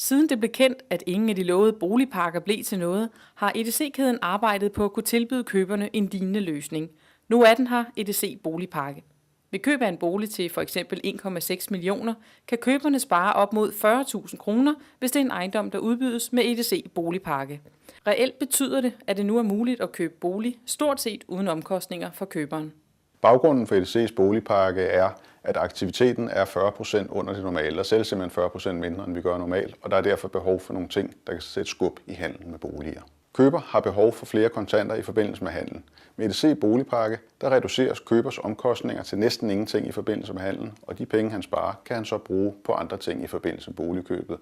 Siden det blev kendt, at ingen af de lovede boligpakker blev til noget, har EDC-kæden arbejdet på at kunne tilbyde køberne en lignende løsning. Nu er den her, EDC Boligpakke. Ved køb af en bolig til f.eks. 1,6 millioner, kan køberne spare op mod 40.000 kroner, hvis det er en ejendom, der udbydes med EDC Boligpakke. Reelt betyder det, at det nu er muligt at købe bolig, stort set uden omkostninger for køberen. Baggrunden for EDC's boligpakke er, at aktiviteten er 40% under det normale, og selv simpelthen 40% mindre, end vi gør normalt, og der er derfor behov for nogle ting, der kan sætte skub i handlen med boliger. Køber har behov for flere kontanter i forbindelse med handlen. Med EDC boligpakke, der reduceres købers omkostninger til næsten ingenting i forbindelse med handlen, og de penge, han sparer, kan han så bruge på andre ting i forbindelse med boligkøbet.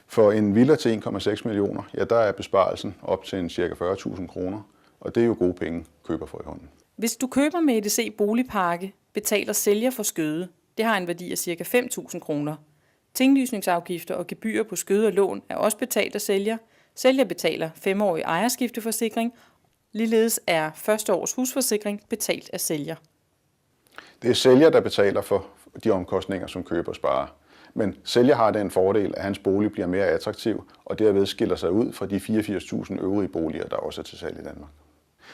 For en villa til 1,6 millioner, ja, der er besparelsen op til en ca. 40.000 kroner, og det er jo gode penge, køber får i hånden. Hvis du køber med EDC Boligpakke, betaler sælger for skøde. Det har en værdi af ca. 5.000 kroner. Tinglysningsafgifter og gebyrer på skøde og lån er også betalt af sælger. Sælger betaler 5-årig ejerskifteforsikring. Ligeledes er første års husforsikring betalt af sælger. Det er sælger, der betaler for de omkostninger, som køber sparer. Men sælger har den fordel, at hans bolig bliver mere attraktiv, og derved skiller sig ud fra de 84.000 øvrige boliger, der også er til salg i Danmark.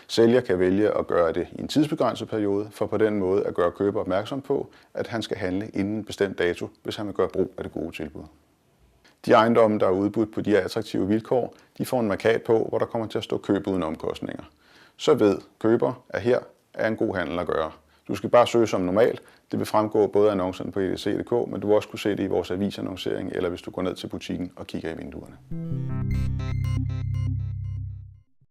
Sælger kan vælge at gøre det i en tidsbegrænset periode, for på den måde at gøre køber opmærksom på, at han skal handle inden en bestemt dato, hvis han vil gøre brug af det gode tilbud. De ejendomme, der er udbudt på de her attraktive vilkår, de får en mærkat på, hvor der kommer til at stå køb uden omkostninger. Så ved køber, at her er en god handel at gøre. Du skal bare søge som normalt. Det vil fremgå både af annoncerne på edc.dk, men du vil også kunne se det i vores avisannoncering, eller hvis du går ned til butikken og kigger i vinduerne.